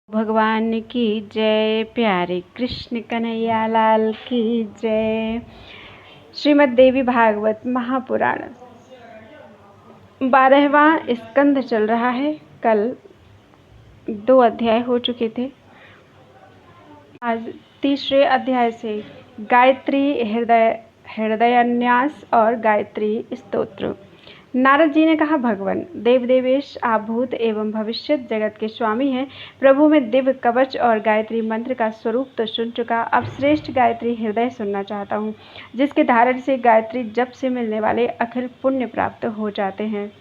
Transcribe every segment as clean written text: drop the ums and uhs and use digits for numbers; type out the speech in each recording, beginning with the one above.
भगवान की जय। प्यारे कृष्ण कन्हैया लाल की जय। श्रीमद् देवी भागवत महापुराण 12वां स्कंद चल रहा है। कल 2 अध्याय हो चुके थे। आज तीसरे अध्याय से गायत्री हृदयान्यास और गायत्री स्तोत्र। नारद जी ने कहा, भगवान देवदेवेश, आप भूत एवं भविष्यत जगत के स्वामी हैं। प्रभु में दिव्य कवच और गायत्री मंत्र का स्वरूप तो सुन चुका, अब श्रेष्ठ गायत्री हृदय सुनना चाहता हूँ, जिसके धारण से गायत्री जप से मिलने वाले अखिल पुण्य प्राप्त हो जाते हैं।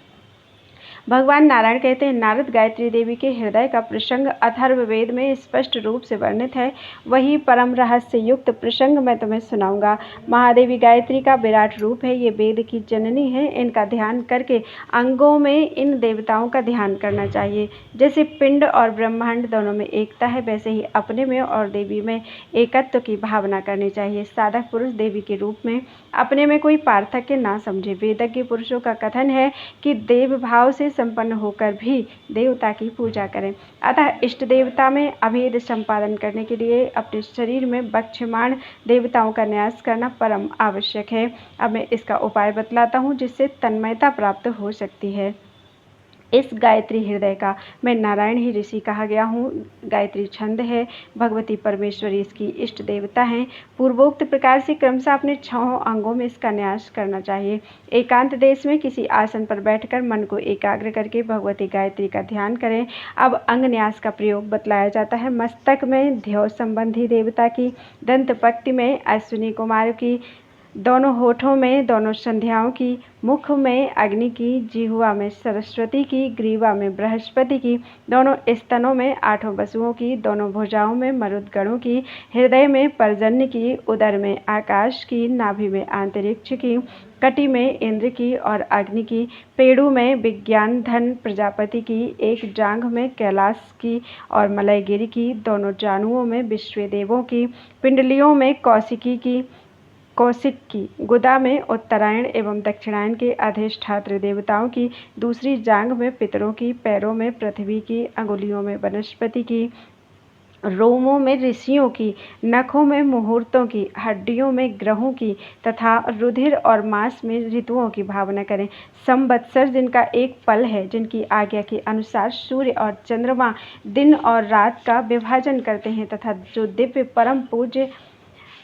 भगवान नारायण कहते हैं, नारद, गायत्री देवी के हृदय का प्रसंग अथर्ववेद में स्पष्ट रूप से वर्णित है। वही परम रहस्य युक्त प्रसंग मैं तुम्हें सुनाऊंगा। महादेवी गायत्री का विराट रूप है। ये वेद की जननी है। इनका ध्यान करके अंगों में इन देवताओं का ध्यान करना चाहिए। जैसे पिंड और ब्रह्मांड दोनों में एकता है, वैसे ही अपने में और देवी में एकत्व की भावना करनी चाहिए। साधक पुरुष देवी के रूप में अपने में कोई पार्थक्य ना समझे। वेदज्ञ पुरुषों का कथन है कि देव भाव से संपन्न होकर भी देवता की पूजा करें। अतः इष्ट देवता में अभेद संपादन करने के लिए अपने शरीर में बक्षमाण देवताओं का न्यास करना परम आवश्यक है। अब मैं इसका उपाय बतलाता हूँ, जिससे तन्मयता प्राप्त हो सकती है। इस गायत्री हृदय का मैं नारायण ही ऋषि कहा गया हूँ। गायत्री छंद है। भगवती परमेश्वरी इसकी इष्ट देवता हैं। पूर्वोक्त प्रकार से क्रमशः अपने 6 अंगों में इसका न्यास करना चाहिए। एकांत देश में किसी आसन पर बैठकर मन को एकाग्र करके भगवती गायत्री का ध्यान करें। अब अंग न्यास का प्रयोग बतलाया जाता है। मस्तक में ध्यौ संबंधी देवता की, दंत पक्ति में अश्विनी कुमार की, दोनों होठों में दोनों संध्याओं की, मुख में अग्नि की, जिह्वा में सरस्वती की, ग्रीवा में बृहस्पति की, दोनों स्तनों में 8 वसुओं की, दोनों भुजाओं में मरुदगणों की, हृदय में पर्जन्य की, उदर में आकाश की, नाभि में अंतरिक्ष की, कटी में इंद्र की और अग्नि की, पेड़ों में विज्ञान धन प्रजापति की, एक जांघ में कैलाश की और मलयगिरी की, दोनों जानुओं में विश्वदेवों की, पिंडलियों में कौशिक की, गुदा में उत्तरायण एवं दक्षिणायन के अधिष्ठात्र देवताओं की, दूसरी जांघ में पितरों की, पैरों में पृथ्वी की, अंगुलियों में वनस्पति की, रोमों में ऋषियों की, नखों में मुहूर्तों की, हड्डियों में ग्रहों की तथा रुधिर और मांस में ऋतुओं की भावना करें। संवत्सर जिनका एक पल है, जिनकी आज्ञा के अनुसार सूर्य और चंद्रमा दिन और रात का विभाजन करते हैं तथा जो दिव्य परम पूज्य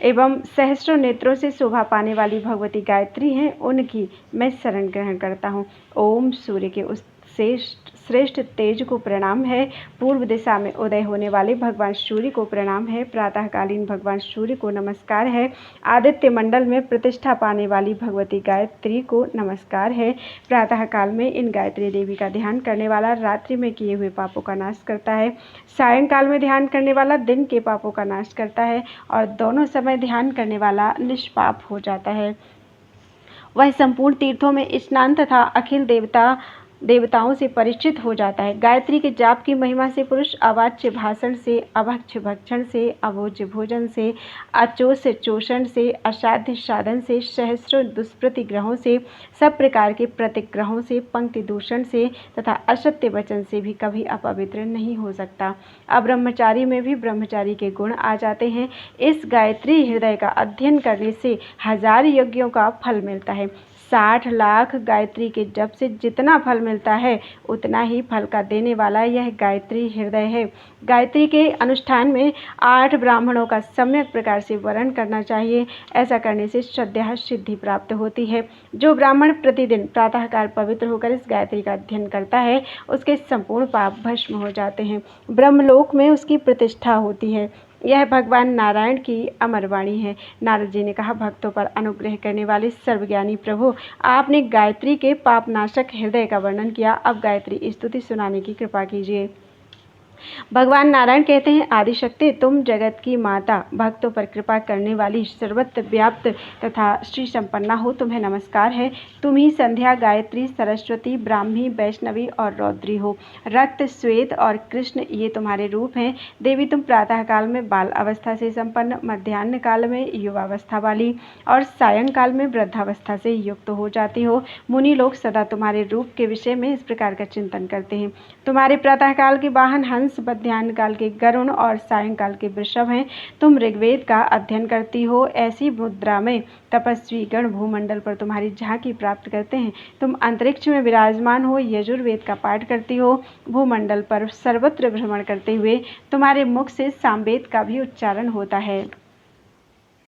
एवं सहस्रों नेत्रों से शोभा पाने वाली भगवती गायत्री हैं, उनकी मैं शरण ग्रहण करता हूँ। ओम सूर्य के उस श्रेष्ठ तेज को प्रणाम है। पूर्व दिशा में उदय होने वाले भगवान सूर्य को प्रणाम है। प्रातःकालीन भगवान सूर्य को नमस्कार है। आदित्य मंडल में प्रतिष्ठा पाने वाली भगवती गायत्री को नमस्कार है। प्रातःकाल में इन गायत्री देवी का ध्यान करने वाला रात्रि में किए हुए पापों का नाश करता है। सायंकाल में ध्यान करने वाला दिन के पापों का नाश करता है और दोनों समय ध्यान करने वाला निष्पाप हो जाता है। वह संपूर्ण तीर्थों में स्नान तथा अखिल देवताओं से परिचित हो जाता है। गायत्री के जाप की महिमा से पुरुष अवाच्य भाषण से, अभक्ष्य भक्षण से, अभोज्य भोजन से, अचोष्य चोषण से, असाध्य साधन से, सहस्रों दुष्प्रतिग्रहों से, सब प्रकार के प्रतिग्रहों से, पंक्ति दूषण से तथा असत्य वचन से भी कभी अपवित्र नहीं हो सकता। अब्रह्मचारी में भी ब्रह्मचारी के गुण आ जाते हैं। इस गायत्री हृदय का अध्ययन करने से 1000 यज्ञों का फल मिलता है। 60 लाख गायत्री के जप से जितना फल मिलता है, उतना ही फल का देने वाला यह गायत्री हृदय है। गायत्री के अनुष्ठान में 8 ब्राह्मणों का सम्यक प्रकार से वर्ण करना चाहिए। ऐसा करने से श्रद्धा सिद्धि प्राप्त होती है। जो ब्राह्मण प्रतिदिन प्रातःकाल पवित्र होकर इस गायत्री का अध्ययन करता है, उसके संपूर्ण पाप भस्म हो जाते हैं। ब्रह्मलोक में उसकी प्रतिष्ठा होती है। यह भगवान नारायण की अमर वाणी है। नारद जी ने कहा, भक्तों पर अनुग्रह करने वाले सर्वज्ञानी प्रभु, आपने गायत्री के पापनाशक हृदय का वर्णन किया। अब गायत्री स्तुति सुनाने की कृपा कीजिए। भगवान नारायण कहते हैं, आदिशक्ति, तुम जगत की माता, भक्तों पर कृपा करने वाली, सर्वत्र व्याप्त तथा श्री संपन्ना हो, तुम्हें नमस्कार है। तुम ही संध्या, गायत्री, सरस्वती, ब्राह्मी, वैष्णवी और रौद्री हो। रक्त, श्वेत और कृष्ण ये तुम्हारे रूप हैं। देवी, तुम प्रातःकाल में बाल अवस्था से संपन्न, मध्याह्न काल में युवावस्था वाली और सायंकाल में वृद्धावस्था से युक्त हो जाती हो। मुनि लोग सदा तुम्हारे रूप के विषय में इस प्रकार का चिंतन करते हैं। तुम्हारे प्रातःकाल के वाहन हंस पुरुष, मध्याह्न काल के गरुण और सायंकाल के वृषभ हैं। तुम ऋग्वेद का अध्ययन करती हो। ऐसी मुद्रा में तपस्वी गण भूमंडल पर तुम्हारी झांकी प्राप्त करते हैं। तुम अंतरिक्ष में विराजमान हो, यजुर्वेद का पाठ करती हो। भूमंडल पर सर्वत्र भ्रमण करते हुए तुम्हारे मुख से सामवेद का भी उच्चारण होता है।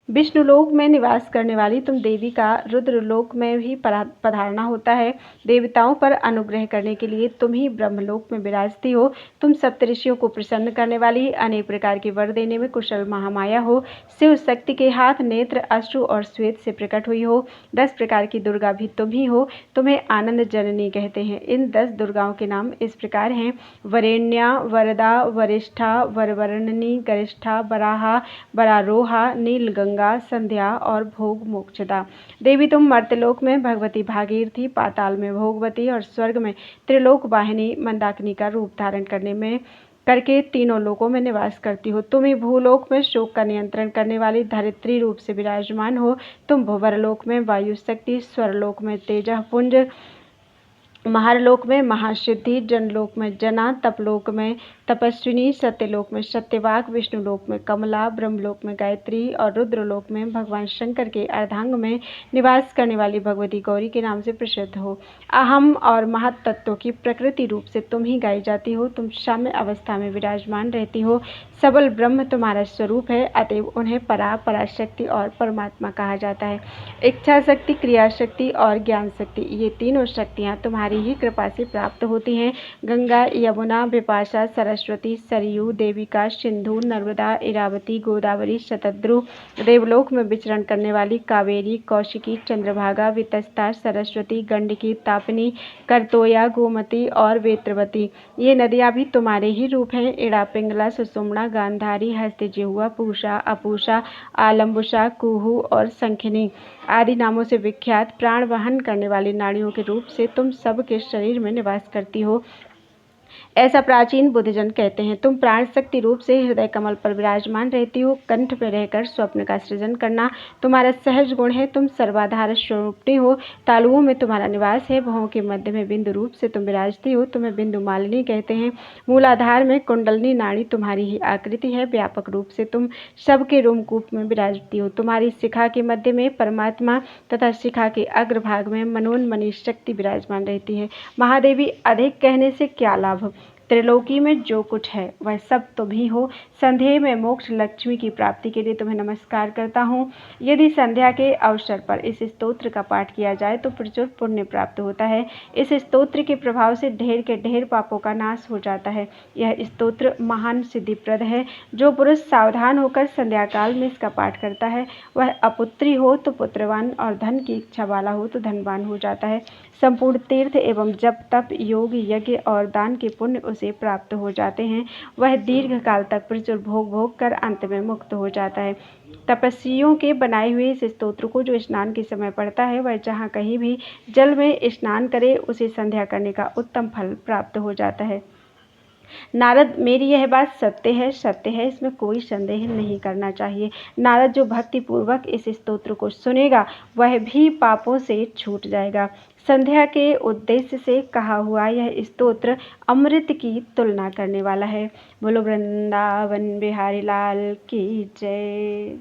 विष्णुलोक में निवास करने वाली तुम देवी का रुद्रलोक में भी पधारना होता है। देवताओं पर अनुग्रह करने के लिए तुम ही ब्रह्मलोक में विराजती हो। तुम सप्तऋषियों को प्रसन्न करने वाली, अनेक प्रकार के वर देने में कुशल महामाया हो। शिव शक्ति के हाथ, नेत्र, अश्रु और श्वेत से प्रकट हुई हो। 10 प्रकार की दुर्गा भी तुम ही हो। तुम्हें आनंद जननी कहते हैं। इन 10 दुर्गाओं के नाम इस प्रकार हैं: वरेण्या, वरदा, वरिष्ठा, वरवर्णनी, गरिष्ठा, वराहा, वरारोहा, नीलगंगा, संध्या और भोग मोक्षदा। देवी तुम मर्त्यलोक में भगवती भागीरथी, पाताल में भोगवती और स्वर्ग में त्रिलोक वाहिनी मंदाकिनी का रूप धारण करके तीनों लोकों में निवास करती हो। तुम ही भूलोक में शोक का नियंत्रण करने वाली धरित्री रूप से विराजमान हो। तुम भुवरलोक में वायु शक्ति, स्वरलोक में तेजः पुंज, महारलोक में महासिद्धि, जनलोक में जना, तपलोक में तपस्विनी, सत्यलोक में सत्यवाक, विष्णुलोक में कमला, ब्रह्मलोक में गायत्री और रुद्रलोक में भगवान शंकर के अर्धांग में निवास करने वाली भगवती गौरी के नाम से प्रसिद्ध हो। अहम और महत्तत्व की प्रकृति रूप से तुम ही गाई जाती हो। तुम साम्य अवस्था में विराजमान रहती हो। सबल ब्रह्म तुम्हारा स्वरूप है, अतएव उन्हें पराशक्ति और परमात्मा कहा जाता है। इच्छा शक्ति, क्रिया शक्ति और ज्ञान शक्ति, ये तीनों शक्तियाँ तुम्हारी ही कृपा से प्राप्त होती हैं। गंगा, यमुना, बिपाशा, सरस्वती, सरयू, देविका, सिंधु, नर्मदा, इरावती, गोदावरी, शतद्रु, देवलोक में विचरण करने वाली कावेरी, कौशिकी, चंद्रभागा, वितस्ता, सरस्वती, गंडकी, तापनी, करतोया, गोमती और वेत्रवती, ये नदियाँ भी तुम्हारे ही रूप हैं। इड़ा, पिंगला, सुषुम्ना, गांधारी, हस्तिजिह्वा, पूषा, अपूषा, आलम्बुषा, कुहू और शंखिनी आदि नामों से विख्यात प्राण वहन करने वाली नाड़ियों के रूप से तुम सब के शरीर में निवास करती हो, ऐसा प्राचीन बुद्धजन कहते हैं। तुम प्राण शक्ति रूप से हृदय कमल पर विराजमान रहती हो। कंठ में रहकर स्वप्न का सृजन करना तुम्हारा सहज गुण है। तुम सर्वाधार स्वरूपिणी हो। तालुओं में तुम्हारा निवास है। भवों के मध्य में बिंदु रूप से तुम विराजती हो। तुम्हें बिंदु मालिनी कहते हैं। मूलाधार में कुंडलनी नाड़ी तुम्हारी ही आकृति है। व्यापक रूप से तुम सबके रोमकूप में विराजती हो। तुम्हारी शिखा के मध्य में परमात्मा तथा शिखा के अग्रभाग में मनोन्मनी शक्ति विराजमान रहती है। महादेवी, अधिक कहने से क्या लाभ? त्रिलोकी में जो कुछ है वह सब तुम ही हो। संध्या में मोक्ष लक्ष्मी की प्राप्ति के लिए तुम्हें नमस्कार करता हूँ। यदि संध्या के अवसर पर इस स्तोत्र का पाठ किया जाए तो प्रचुर पुण्य प्राप्त होता है। इस स्तोत्र के प्रभाव से ढेर के ढेर पापों का नाश हो जाता है। यह स्तोत्र महान सिद्धिप्रद है। जो पुरुष सावधान होकर संध्या काल में इसका पाठ करता है वह अपुत्री हो तो पुत्रवान और धन की इच्छा वाला हो तो धनवान हो जाता है। संपूर्ण तीर्थ एवं जप, तप, योग, यज्ञ और दान के पुण्य उसे प्राप्त हो जाते हैं। वह दीर्घ काल तक प्रचुर भोग कर अंत में मुक्त हो जाता है। तपस्वियों के बनाए हुए इस स्तोत्र को जो स्नान के समय पढ़ता है वह जहाँ कहीं भी जल में स्नान करे उसे संध्या करने का उत्तम फल प्राप्त हो जाता है। नारद, मेरी यह बात सत्य है, इसमें कोई संदेह नहीं करना चाहिए। नारद, जो भक्ति पूर्वक इस स्तोत्र को सुनेगा वह भी पापों से छूट जाएगा। संध्या के उद्देश्य से कहा हुआ यह स्तोत्र अमृत की तुलना करने वाला है। बोलो वृंदावन बिहारी लाल की जय।